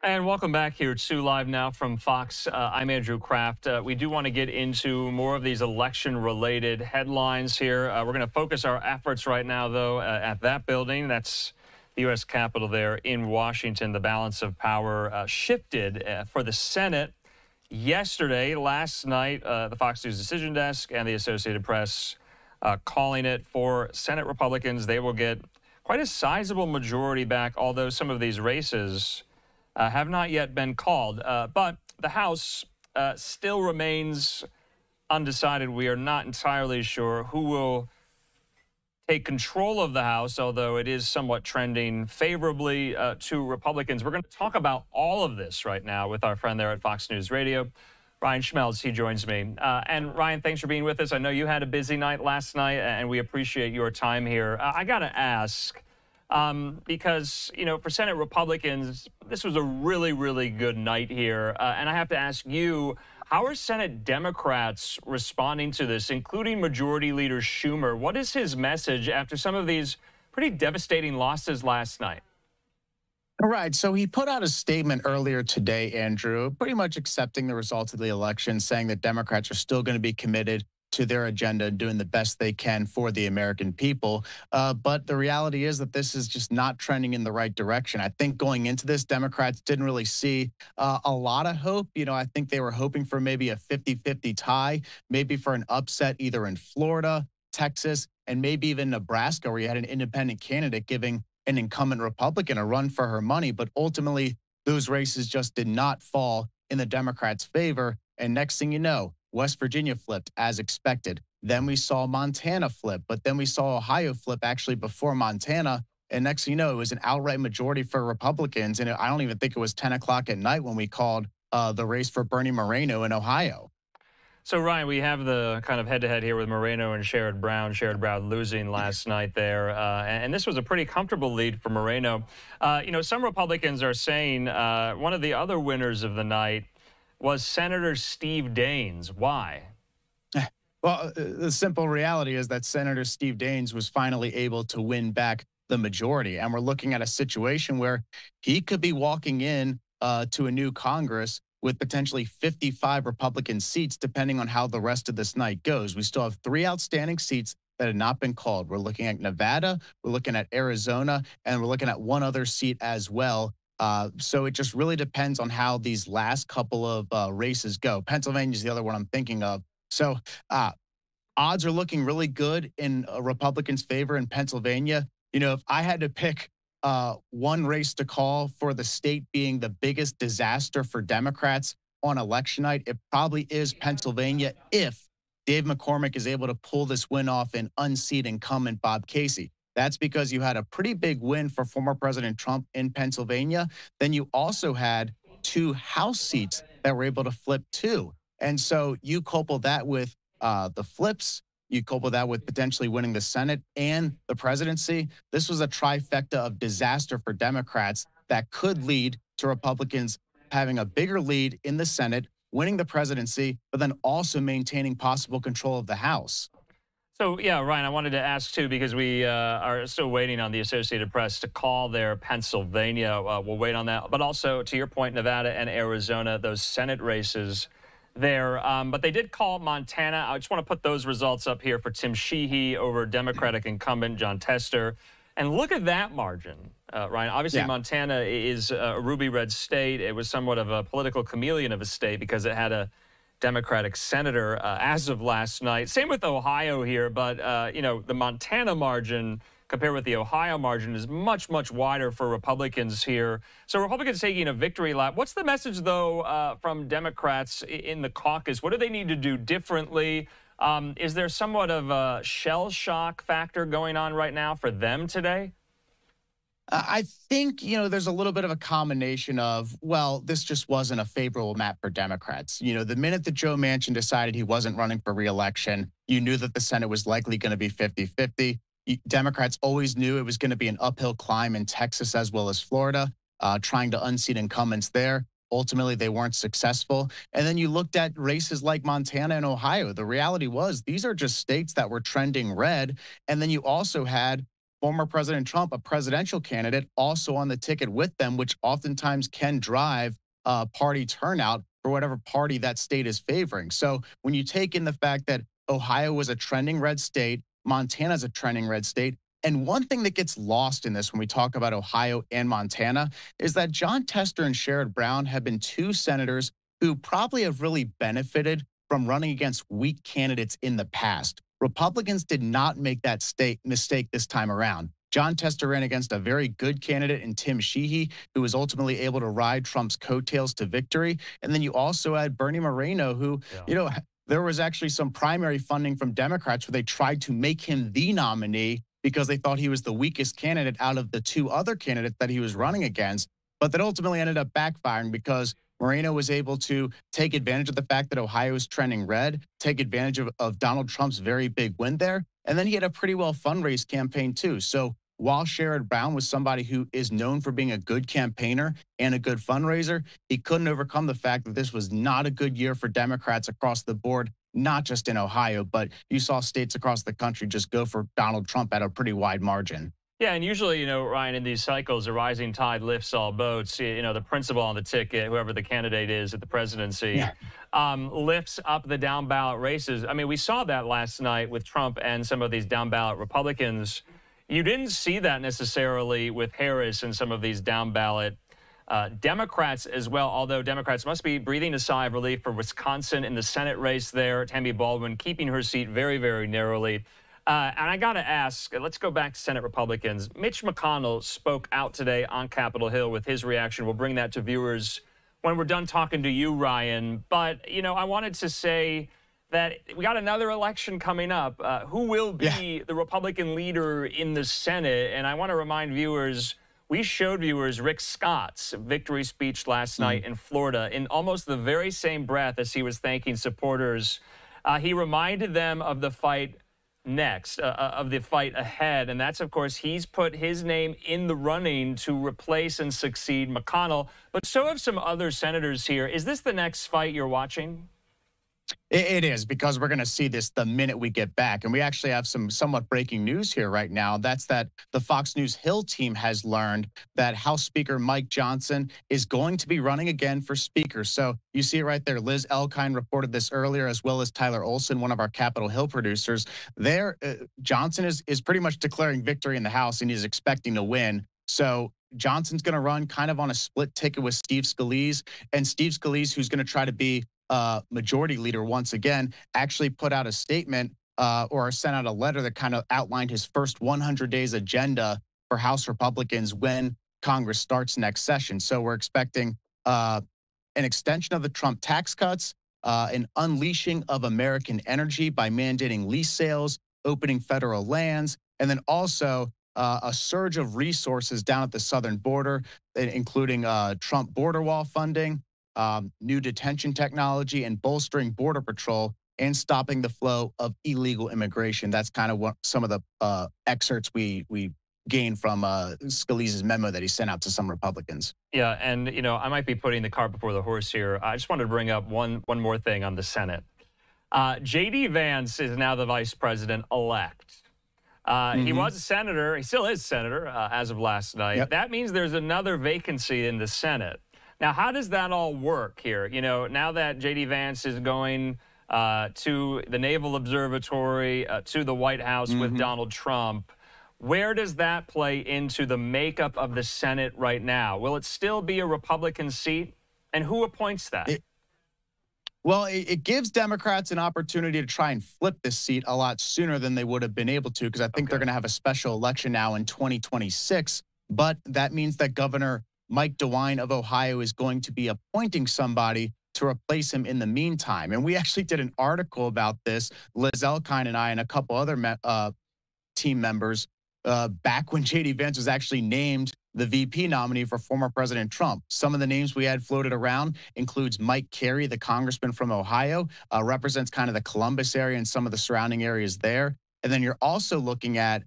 And welcome back here to Live Now from Fox. I'm Andrew Kraft. We do want to get into more of these election-related headlines here. We're going to focus our efforts right now, though, at that building. That's the U.S. Capitol there in Washington. The balance of power shifted for the Senate yesterday. Last night, the Fox News Decision Desk and the Associated Press calling it for Senate Republicans. They will get quite a sizable majority back, although some of these races have not yet been called. But the House still remains undecided. We are not entirely sure who will take control of the House, although it is somewhat trending favorably to Republicans. We're going to talk about all of this right now with our friend there at Fox News Radio, Ryan Schmelz. He joins me. And Ryan, thanks for being with us. I know you had a busy night last night, and we appreciate your time here. I got to ask, because, you know, for Senate Republicans, this was a really, really good night here. And I have to ask you, how are Senate Democrats responding to this, including Majority Leader Schumer? What is his message after some of these pretty devastating losses last night? All right. So he put out a statement earlier today, Andrew, pretty much accepting the results of the election, saying that Democrats are still going to be committed to their agenda, doing the best they can for the American people. But the reality is that this is just not trending in the right direction. I think going into this, Democrats didn't really see a lot of hope. You know, I think they were hoping for maybe a 50-50 tie, maybe for an upset either in Florida, Texas, and maybe even Nebraska, where you had an independent candidate giving an incumbent Republican a run for her money. But ultimately, those races just did not fall in the Democrats' favor. And next thing you know, West Virginia flipped as expected. Then we saw Montana flip, but then we saw Ohio flip actually before Montana. And next thing you know, it was an outright majority for Republicans. And I don't even think it was 10 o'clock at night when we called the race for Bernie Moreno in Ohio. So, Ryan, we have the kind of head-to-head here with Moreno and Sherrod Brown. Sherrod Brown losing last night there. And this was a pretty comfortable lead for Moreno. You know, some Republicans are saying one of the other winners of the night was Senator Steve Daines. Why? Well, the simple reality is that Senator Steve Daines was finally able to win back the majority. And we're looking at a situation where he could be walking in to a new Congress with potentially 55 Republican seats, depending on how the rest of this night goes. We still have 3 outstanding seats that have not been called. We're looking at Nevada, we're looking at Arizona, and we're looking at one other seat as well. So it just really depends on how these last couple of races go. Pennsylvania is the other one I'm thinking of. So odds are looking really good in Republicans' favor in Pennsylvania. You know, if I had to pick one race to call for the state being the biggest disaster for Democrats on election night, it probably is Pennsylvania if Dave McCormick is able to pull this win off and unseat incumbent Bob Casey. That's because you had a pretty big win for former President Trump in Pennsylvania. Then you also had 2 House seats that were able to flip too. And so you couple that with the flips, you couple that with potentially winning the Senate and the presidency. This was a trifecta of disaster for Democrats that could lead to Republicans having a bigger lead in the Senate, winning the presidency, but then also maintaining possible control of the House. So, yeah, Ryan, I wanted to ask, too, because we are still waiting on the Associated Press to call their Pennsylvania. We'll wait on that. But also, to your point, Nevada and Arizona, those Senate races there. But they did call Montana. I just want to put those results up here for Tim Sheehy over Democratic incumbent John Tester. And look at that margin, Ryan. Obviously, Montana is a ruby red state. It was somewhat of a political chameleon of a state because it had a Democratic senator as of last night. Same with Ohio here, but, you know, the Montana margin compared with the Ohio margin is much, much wider for Republicans here. So Republicans taking a victory lap. What's the message, though, from Democrats in the caucus? What do they need to do differently? Is there somewhat of a shell shock factor going on right now for them today? I think, you know, there's a little bit of a combination of, well, this just wasn't a favorable map for Democrats. You know, the minute that Joe Manchin decided he wasn't running for re-election, you knew that the Senate was likely going to be 50-50. Democrats always knew it was going to be an uphill climb in Texas as well as Florida, trying to unseat incumbents there. Ultimately, they weren't successful. And then you looked at races like Montana and Ohio. The reality was these are just states that were trending red. And then you also had former President Trump, a presidential candidate, also on the ticket with them, which oftentimes can drive party turnout for whatever party that state is favoring. So when you take in the fact that Ohio was a trending red state, Montana's a trending red state, and one thing that gets lost in this when we talk about Ohio and Montana is that John Tester and Sherrod Brown have been two senators who probably have really benefited from running against weak candidates in the past. Republicans did not make that mistake this time around. John Tester ran against a very good candidate in Tim Sheehy, who was ultimately able to ride Trump's coattails to victory. And then you also had Bernie Moreno, who, there was actually some primary funding from Democrats where they tried to make him the nominee because they thought he was the weakest candidate out of the two other candidates that he was running against. But that ultimately ended up backfiring because Moreno was able to take advantage of the fact that Ohio is trending red, take advantage of Donald Trump's very big win there. And then he had a pretty well fundraised campaign, too. So while Sherrod Brown was somebody who is known for being a good campaigner and a good fundraiser, he couldn't overcome the fact that this was not a good year for Democrats across the board, not just in Ohio, but you saw states across the country just go for Donald Trump at a pretty wide margin. Yeah, and usually, Ryan, in these cycles, a rising tide lifts all boats. The principal on the ticket, whoever the candidate is at the presidency, lifts up the down ballot races. I mean, we saw that last night with Trump and some of these down ballot Republicans. You didn't see that necessarily with Harris and some of these down ballot Democrats as well, although Democrats must be breathing a sigh of relief for Wisconsin in the Senate race there. Tammy Baldwin keeping her seat very, very narrowly. And I got to ask, let's go back to Senate Republicans. Mitch McConnell spoke out today on Capitol Hill with his reaction. We'll bring that to viewers when we're done talking to you, Ryan. But, I wanted to say that we got another election coming up. Who will be the Republican leader in the Senate? And I want to remind viewers, we showed viewers Rick Scott's victory speech last night in Florida in almost the very same breath as he was thanking supporters. He reminded them of the fight next, of the fight ahead. And that's, of course, he's put his name in the running to replace and succeed McConnell. But so have some other senators here. Is this the next fight you're watching? It is, because we're going to see this the minute we get back. And we actually have some somewhat breaking news here right now. That's that the Fox News Hill team has learned that House Speaker Mike Johnson is going to be running again for Speaker. So you see it right there. Liz Elkind reported this earlier, as well as Tyler Olson, one of our Capitol Hill producers. Johnson is pretty much declaring victory in the House, and he's expecting to win. So Johnson's going to run kind of on a split ticket with Steve Scalise. And Steve Scalise, who's going to try to be majority leader once again, actually put out a statement or sent out a letter that kind of outlined his first 100 days agenda for House Republicans when Congress starts next session. So we're expecting an extension of the Trump tax cuts, an unleashing of American energy by mandating lease sales, opening federal lands, and then also a surge of resources down at the southern border, including Trump border wall funding, new detention technology, and bolstering Border Patrol and stopping the flow of illegal immigration. That's kind of what some of the excerpts we gained from Scalise's memo that he sent out to some Republicans. Yeah, and, I might be putting the cart before the horse here. I just wanted to bring up one more thing on the Senate. J.D. Vance is now the vice president-elect. He was a senator. He still is senator as of last night. Yep. That means there's another vacancy in the Senate. Now, how does that all work here? Now that J.D. Vance is going to the Naval Observatory, to the White House with Donald Trump, where does that play into the makeup of the Senate right now? Will it still be a Republican seat? And who appoints that? It gives Democrats an opportunity to try and flip this seat a lot sooner than they would have been able to, because I think they're going to have a special election now in 2026. But that means that Governor Mike DeWine of Ohio is going to be appointing somebody to replace him in the meantime. And we actually did an article about this, Liz Elkind and I and a couple other team members, back when J.D. Vance was actually named the VP nominee for former President Trump. Some of the names we had floated around includes Mike Carey, the congressman from Ohio, represents kind of the Columbus area and some of the surrounding areas there. And then you're also looking at,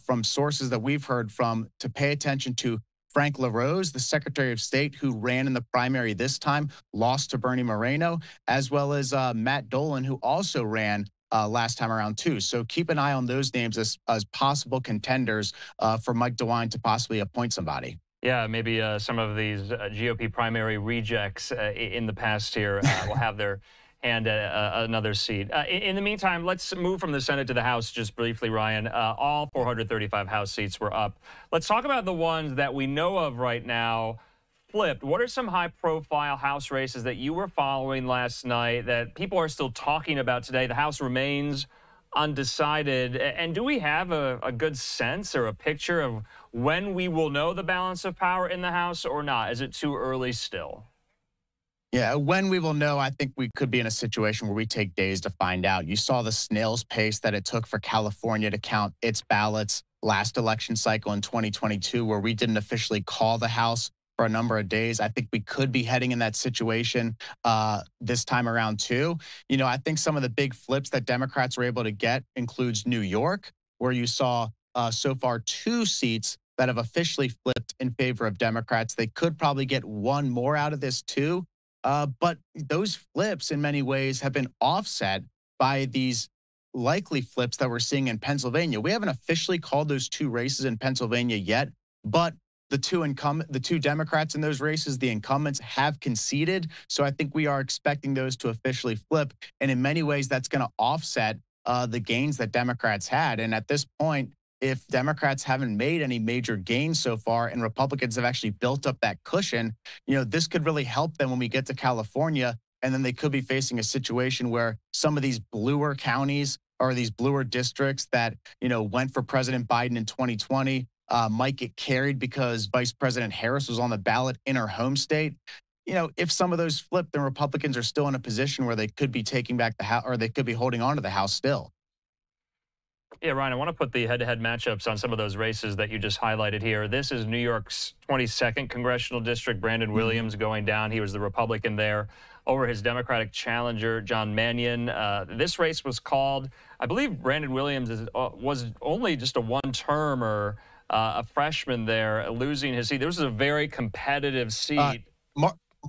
from sources that we've heard from, to pay attention to Frank LaRose, the Secretary of State who ran in the primary this time, lost to Bernie Moreno, as well as Matt Dolan, who also ran last time around too. So keep an eye on those names as possible contenders for Mike DeWine to possibly appoint somebody. Yeah, maybe some of these GOP primary rejects in the past here will have their hand at another seat. In the meantime, let's move from the Senate to the House just briefly, Ryan. All 435 House seats were up. Let's talk about the ones that we know of right now flipped. What are some high-profile House races that you were following last night that people are still talking about today? The House remains undecided. And do we have a good sense or a picture of when we will know the balance of power in the House or not? Is it too early still? Yeah, when we will know, I think we could be in a situation where we take days to find out. You saw the snail's pace that it took for California to count its ballots last election cycle in 2022, where we didn't officially call the House for a number of days. I think we could be heading in that situation this time around too. You know, I think some of the big flips that Democrats were able to get includes New York, where you saw so far 2 seats that have officially flipped in favor of Democrats. They could probably get one more out of this too. But those flips, in many ways, have been offset by these likely flips that we're seeing in Pennsylvania. We haven't officially called those 2 races in Pennsylvania yet, but the two Democrats in those races, the incumbents, have conceded. So I think we are expecting those to officially flip, and in many ways, that's going to offset the gains that Democrats had. And at this point, if Democrats haven't made any major gains so far and Republicans have actually built up that cushion, you know, this could really help them when we get to California. And then they could be facing a situation where some of these bluer counties or these bluer districts that, you know, went for President Biden in 2020 might get carried because Vice President Harris was on the ballot in her home state. You know, if some of those flip, then Republicans are still in a position where they could be taking back the House or they could be holding on to the House still. Yeah, Ryan, I want to put the head-to-head matchups on some of those races that you just highlighted here. This is New York's 22nd congressional district. Brandon Williams going down. He was the Republican there over his Democratic challenger, John Mannion. This race was called, I believe Brandon Williams was only just a one-termer, a freshman there, losing his seat. This was a very competitive seat.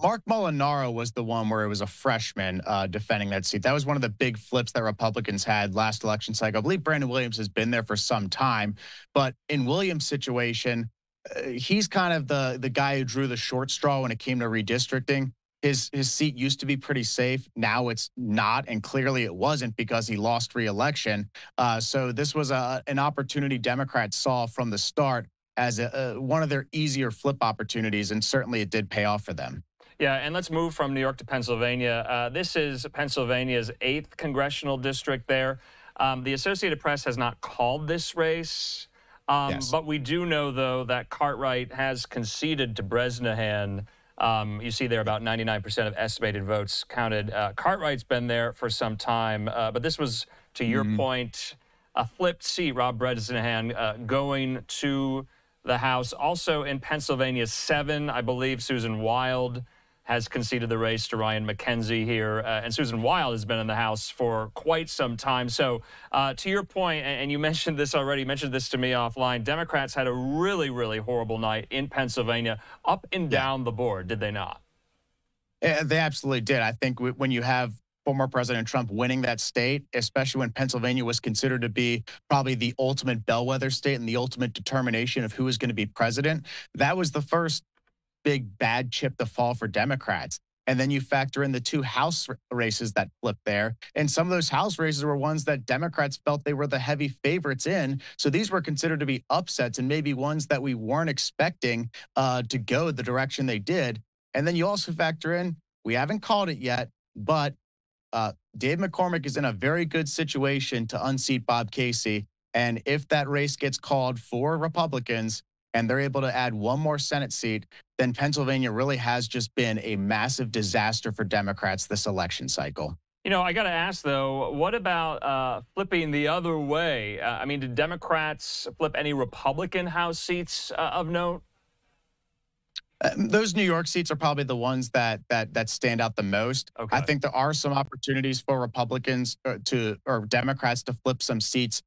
Mark Molinaro was the one where it was a freshman defending that seat. That was one of the big flips that Republicans had last election cycle. I believe Brandon Williams has been there for some time, but in Williams' situation, he's kind of the guy who drew the short straw when it came to redistricting. His seat used to be pretty safe. Now it's not, and clearly it wasn't because he lost re-election. So this was an opportunity Democrats saw from the start as one of their easier flip opportunities, and certainly it did pay off for them. Yeah, and let's move from New York to Pennsylvania. This is Pennsylvania's 8th congressional district there. The Associated Press has not called this race, Yes. but we do know, though, that Cartwright has conceded to Bresnahan. You see there about 99% of estimated votes counted. Cartwright's been there for some time, but this was, to your point, a flipped seat. Rob Bresnahan going to the House. Also in Pennsylvania 7, I believe Susan Wild has conceded the race to Ryan McKenzie here. And Susan Wild has been in the House for quite some time. So to your point, and you mentioned this already, you mentioned this to me offline, Democrats had a really, really horrible night in Pennsylvania, up and down the board, did they not? Yeah, they absolutely did. I think when you have former President Trump winning that state, especially when Pennsylvania was considered to be probably the ultimate bellwether state and the ultimate determination of who is going to be president, that was the first big bad chip to fall for Democrats. And then you factor in the 2 House races that flipped there. And some of those House races were ones that Democrats felt they were the heavy favorites in. So these were considered to be upsets and maybe ones that we weren't expecting to go the direction they did. And then you also factor in, we haven't called it yet, but Dave McCormick is in a very good situation to unseat Bob Casey. And if that race gets called for Republicans and they're able to add one more Senate seat, then Pennsylvania really has just been a massive disaster for Democrats this election cycle. You know, I got to ask, though, what about flipping the other way? I mean, did Democrats flip any Republican House seats of note? Those New York seats are probably the ones that stand out the most. Okay. I think there are some opportunities for Republicans or Democrats to flip some seats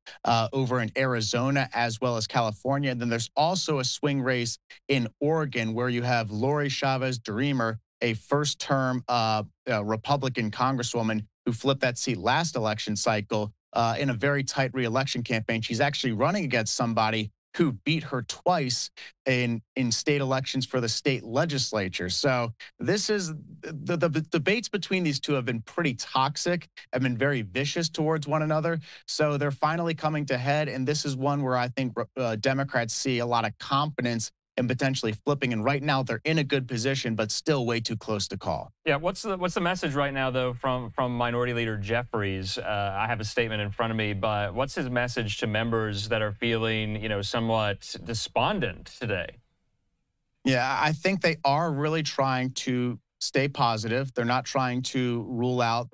over in Arizona as well as California. And then there's also a swing race in Oregon where you have Lori Chavez DeRemer, a first-term Republican congresswoman who flipped that seat last election cycle in a very tight reelection campaign. She's actually running against somebody who beat her twice in state elections for the state legislature. So this is the debates between these two have been pretty toxic, have been very vicious towards one another. So they're finally coming to head, and this is one where I think Democrats see a lot of confidence in potentially flipping. And right now they're in a good position, but still way too close to call. Yeah, what's the message right now though from Minority Leader Jeffries? I have a statement in front of me, but what's his message to members that are feeling, somewhat despondent today? Yeah, I think they are really trying to stay positive. They're not trying to rule out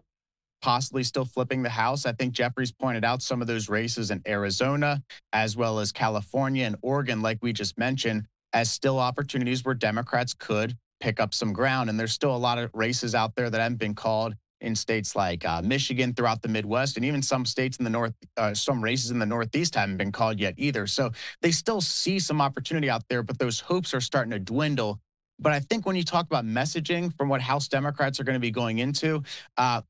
possibly still flipping the House. I think Jeffries pointed out some of those races in Arizona, as well as California and Oregon, like we just mentioned, as still opportunities where Democrats could pick up some ground. And there's still a lot of races out there that haven't been called in states like Michigan, throughout the Midwest, and even some states in the North, some races in the Northeast haven't been called yet either. So they still see some opportunity out there, but those hopes are starting to dwindle. But I think when you talk about messaging from what House Democrats are going to be going into,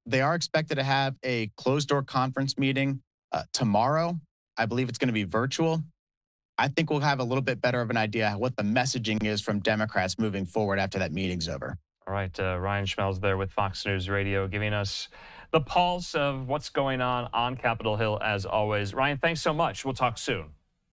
they are expected to have a closed door conference meeting tomorrow. I believe it's going to be virtual. I think we'll have a little bit better of an idea what the messaging is from Democrats moving forward after that meeting's over. All right, Ryan Schmelz there with Fox News Radio, giving us the pulse of what's going on Capitol Hill as always. Ryan, thanks so much. We'll talk soon.